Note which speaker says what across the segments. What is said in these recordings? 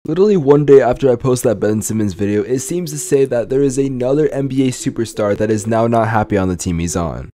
Speaker 1: Literally one day after I post that Ben Simmons video, it seems to say that there is another NBA superstar that is now not happy on the team he's on.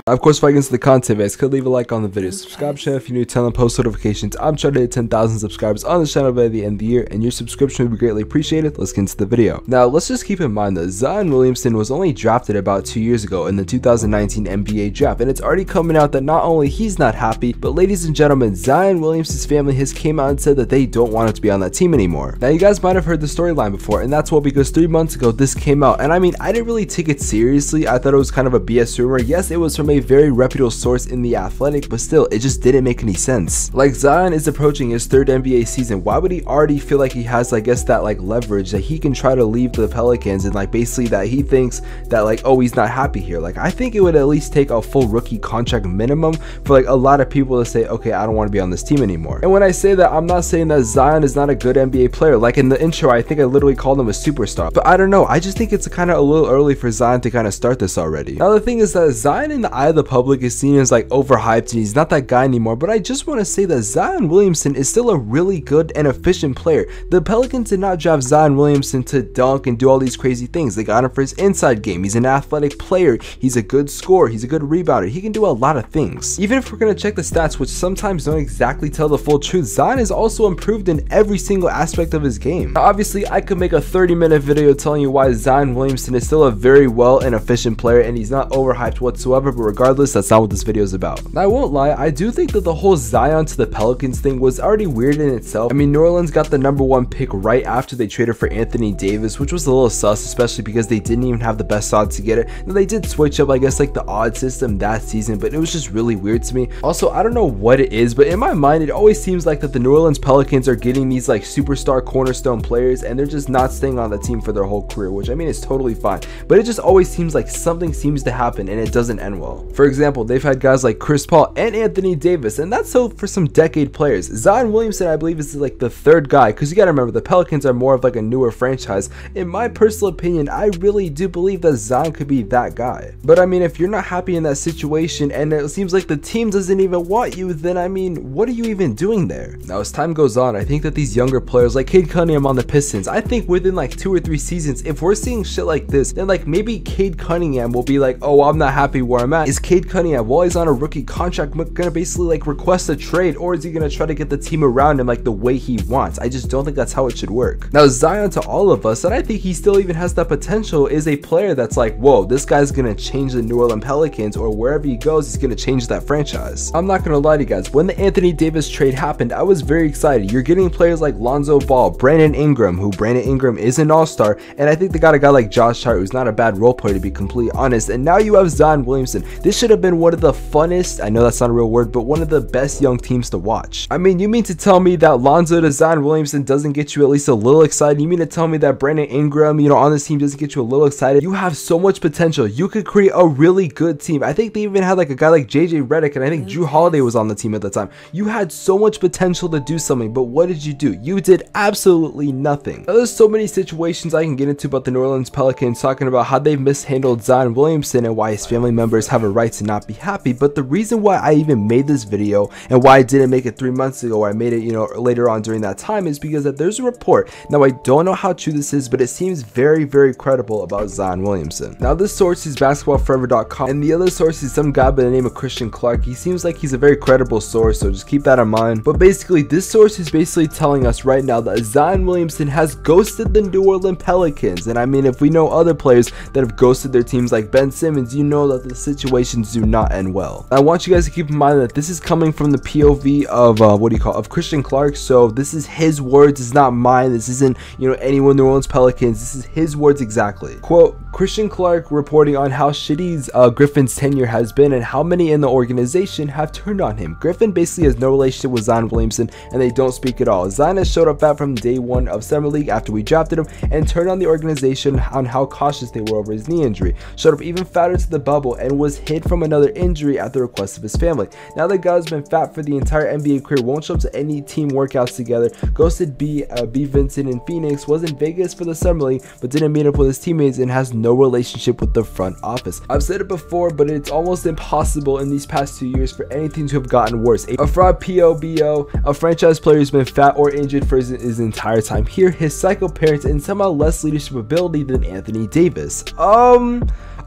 Speaker 1: Of course, if I get into the content, guys, could leave a like on the video, subscribe to the channel if you're new, turn on post notifications. I'm trying to hit 10,000 subscribers on the channel by the end of the year, and your subscription would be greatly appreciated. Let's get into the video. Now, let's just keep in mind that Zion Williamson was only drafted about 2 years ago in the 2019 NBA draft, and it's already coming out that not only he's not happy, but ladies and gentlemen, Zion Williamson's family has came out and said that they don't want him to be on that team anymore. Now, you guys might have heard the storyline before, and that's well because 3 months ago this came out, and I mean, I didn't really take it seriously. I thought it was kind of a BS rumor. Yes, it was from a very reputable source in The Athletic, but still, it just didn't make any sense. Like, Zion is approaching his 3rd NBA season. Why would he already feel like he has, I guess, that like leverage that he can try to leave the Pelicans, and like basically that he thinks that like, oh, he's not happy here? Like, I think it would at least take a full rookie contract minimum for like a lot of people to say, okay, I don't want to be on this team anymore. And when I say that, I'm not saying that Zion is not a good NBA player. Like in the intro, I think I literally called him a superstar, but I don't know, I just think it's kind of a little early for Zion to kind of start this already. Now the thing is that Zion in the eye of the public is seen as like overhyped and he's not that guy anymore, but I just want to say that Zion Williamson is still a really good and efficient player. The Pelicans did not draft Zion Williamson to dunk and do all these crazy things. They got him for his inside game. He's an athletic player, he's a good scorer, he's a good rebounder, he can do a lot of things. Even if we're going to check the stats, which sometimes don't exactly tell the full truth, Zion is also improved in every single aspect of his game. Now, obviously I could make a 30-minute video telling you why Zion Williamson is still a very well and efficient player and he's not overhyped whatsoever, but regardless, that's not what this video is about. Now, I won't lie, I do think that the whole Zion to the Pelicans thing was already weird in itself. I mean, New Orleans got the #1 pick right after they traded for Anthony Davis, which was a little sus, especially because they didn't even have the best odds to get it. Now, they did switch up, I guess, like the odd system that season, but it was just really weird to me. Also, I don't know what it is, but in my mind, it always seems like that the New Orleans Pelicans are getting these like superstar cornerstone players and they're just not staying on the team for their whole career, which I mean is totally fine, but it just always seems like something seems to happen and it doesn't end well. For example, they've had guys like Chris Paul and Anthony Davis, and that's so for some decade players. Zion Williamson, I believe, is like the 3rd guy, because you gotta remember the Pelicans are more of like a newer franchise. In my personal opinion, I really do believe that Zion could be that guy. But I mean, if you're not happy in that situation and it seems like the team doesn't even want you, then I mean, what are you even doing there? Now, as time goes on, I think that these younger players like Cade Cunningham on the Pistons, I think within like 2 or 3 seasons, if we're seeing shit like this, then like maybe Cade Cunningham will be like, oh, I'm not happy where I'm at. Is Cade Cunningham, while he's on a rookie contract, gonna basically like request a trade, or is he gonna try to get the team around him like the way he wants? I just don't think that's how it should work. Now, Zion, to all of us, and I think he still even has that potential, is a player that's like, whoa, this guy's gonna change the New Orleans Pelicans, or wherever he goes, he's gonna change that franchise. I'm not gonna lie to you guys, when the Anthony Davis trade happened, I was very excited. You're getting players like Lonzo Ball, Brandon Ingram, who Brandon Ingram is an all-star, and I think they got a guy like Josh Hart, who's not a bad role player to be completely honest, and now you have Zion Williamson. This should have been one of the funnest, I know that's not a real word, but one of the best young teams to watch. I mean, you mean to tell me that Lonzo to Zion Williamson doesn't get you at least a little excited? You mean to tell me that Brandon Ingram, you know, on this team doesn't get you a little excited? You have so much potential. You could create a really good team. I think they even had like a guy like JJ Redick, and I think Drew Holiday was on the team at the time. You had so much potential to do something, but what did you do? You did absolutely nothing. Now, there's so many situations I can get into about the New Orleans Pelicans, talking about how they've mishandled Zion Williamson and why his family members have a right to not be happy, but the reason why I even made this video and why I didn't make it 3 months ago, or I made it, you know, later on during that time, is because that there's a report. Now, I don't know how true this is, but it seems very, very credible about Zion Williamson. Now, this source is basketballforever.com, and the other source is some guy by the name of Christian Clark. He seems like he's a very credible source, so just keep that in mind. But basically, this source is basically telling us right now that Zion Williamson has ghosted the New Orleans Pelicans. And I mean, if we know other players that have ghosted their teams like Ben Simmons, you know that the situations do not end well. I want you guys to keep in mind that this is coming from the POV of of Christian Clark. So this is his words, it's not mine. This isn't, you know, anyone New Orleans Pelicans. This is his words exactly. Quote, Christian Clark reporting on how shitty Griffin's tenure has been and how many in the organization have turned on him. Griffin basically has no relationship with Zion Williamson and they don't speak at all. Zion has showed up fat from day one of Summer League after we drafted him and turned on the organization on how cautious they were over his knee injury. Showed up even fatter to the bubble and was hid from another injury at the request of his family. Now the guy who's been fat for the entire NBA career won't show up to any team workouts together, ghosted B Vincent in Phoenix, was in Vegas for the summer league but didn't meet up with his teammates, and has no relationship with the front office. I've said it before, but it's almost impossible in these past 2 years for anything to have gotten worse. A fraud POBO, a franchise player who's been fat or injured for his entire time here, his psycho parents, and somehow less leadership ability than Anthony Davis.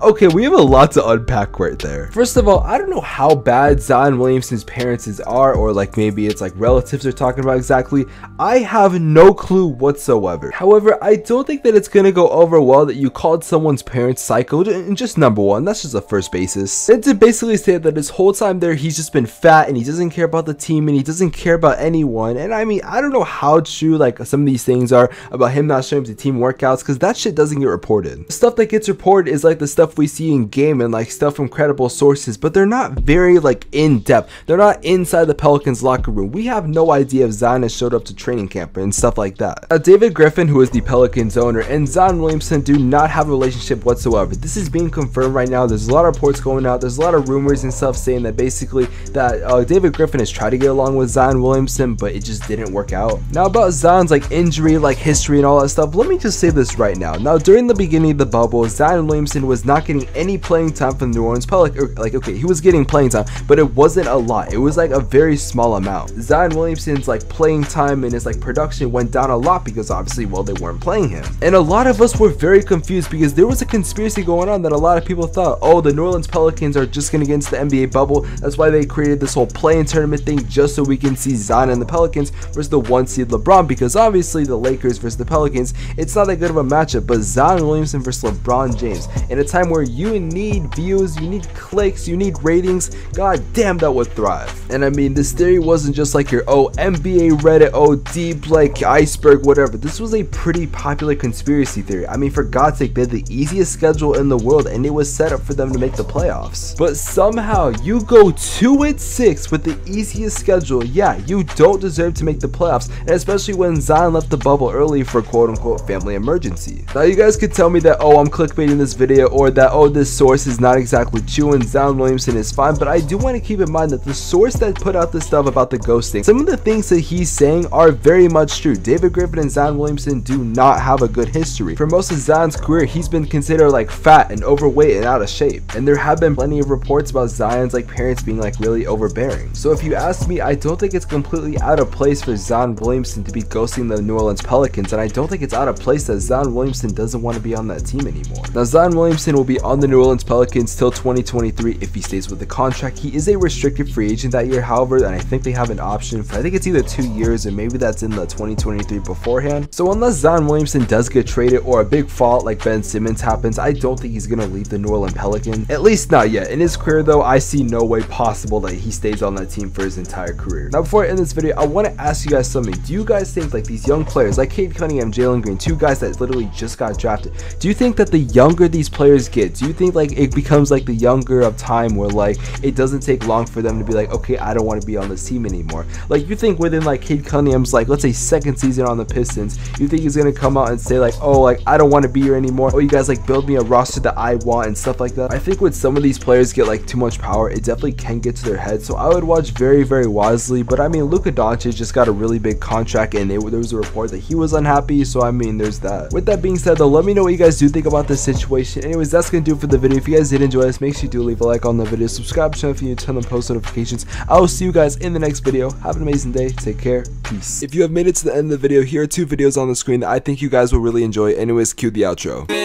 Speaker 1: Okay, we have a lot to unpack right there. First of all, I don't know how bad Zion Williamson's parents are, or like maybe it's like relatives are talking about exactly. I have no clue whatsoever. However, I don't think that it's gonna go over well that you called someone's parents psycho. And just number one, that's just the first basis. And to basically say that this whole time there, he's just been fat and he doesn't care about the team and he doesn't care about anyone. And I mean, I don't know how true like some of these things are about him not showing up to team workouts, because that shit doesn't get reported. The stuff that gets reported is like the stuff we see in game and like stuff from credible sources, but they're not very like in depth. They're not inside the Pelicans locker room. We have no idea if Zion has showed up to training camp and stuff like that. David Griffin, who is the Pelicans owner, and Zion Williamson do not have a relationship whatsoever. This is being confirmed right now. There's a lot of reports going out. There's a lot of rumors and stuff saying that basically that David Griffin has tried to get along with Zion Williamson, but it just didn't work out. Now about Zion's like injury, like history and all that stuff, let me just say this right now. Now during the beginning of the bubble, Zion Williamson was not getting any playing time from the New Orleans Pelicans. Like, okay, he was getting playing time, but it wasn't a lot. It was like a very small amount. Zion Williamson's like playing time and his like production went down a lot because obviously, well, they weren't playing him. And a lot of us were very confused because there was a conspiracy going on that a lot of people thought, oh, the New Orleans Pelicans are just gonna get into the NBA bubble. That's why they created this whole play-in tournament thing, just so we can see Zion and the Pelicans versus the 1 seed LeBron, because obviously the Lakers versus the Pelicans, it's not that good of a matchup. But Zion Williamson versus LeBron James, in a time where you need views, you need clicks, you need ratings, god damn, that would thrive. And I mean, this theory wasn't just like your NBA Reddit, deep like iceberg, whatever. This was a pretty popular conspiracy theory. I mean, for God's sake, they had the easiest schedule in the world and it was set up for them to make the playoffs. But somehow you go 2-6 with the easiest schedule. Yeah, you don't deserve to make the playoffs, and especially when Zion left the bubble early for quote-unquote family emergency. Now you guys could tell me that, I'm clickbaiting this video, or that, this source is not exactly true and Zion Williamson is fine, but I do want to keep in mind that the source that put out this stuff about the ghosting, some of the things that he's saying are very much true. David Griffin and Zion Williamson do not have a good history. For most of Zion's career, he's been considered like fat and overweight and out of shape, and there have been plenty of reports about Zion's like parents being like really overbearing. So if you ask me, I don't think it's completely out of place for Zion Williamson to be ghosting the New Orleans Pelicans, and I don't think it's out of place that Zion Williamson doesn't want to be on that team anymore. Now Zion Williamson will be on the New Orleans Pelicans till 2023 if he stays with the contract. He is a restricted free agent that year, however, and I think they have an option for, I think it's either 2 years or maybe that's in the 2023 beforehand. So unless Zion Williamson does get traded or a big fall like Ben Simmons happens, I don't think he's gonna leave the New Orleans Pelicans, at least not yet. In his career though, I see no way possible that he stays on that team for his entire career. Now before I end this video, I want to ask you guys something. Do you guys think like these young players like Cade Cunningham, Jalen Green, 2 guys that literally just got drafted, do you think that the younger these players get, do you think like it becomes like the younger of time where like it doesn't take long for them to be like, okay, I don't want to be on this team anymore? Like you think within like Cade Cunningham's like, let's say, 2nd season on the Pistons, you think he's gonna come out and say like, like I don't want to be here anymore, you guys like build me a roster that I want and stuff like that? I think when some of these players get like too much power, it definitely can get to their head, so I would watch very, very wisely. But I mean, Luka Doncic just got a really big contract and there was a report that he was unhappy, so I mean, there's that. With that being said though, let me know what you guys do think about this situation. Anyways, that's gonna do it for the video. If you guys did enjoy this, make sure you do leave a like on the video, subscribe to the channel if you need to turn on post notifications. I will see you guys in the next video. Have an amazing day, take care, peace. If you have made it to the end of the video, here are 2 videos on the screen that I think you guys will really enjoy. Anyways, cue the outro. I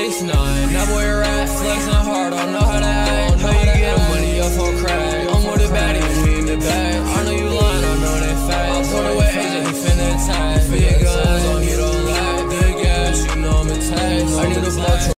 Speaker 1: know you lying, I know they fast. I put away agent, he finna tie.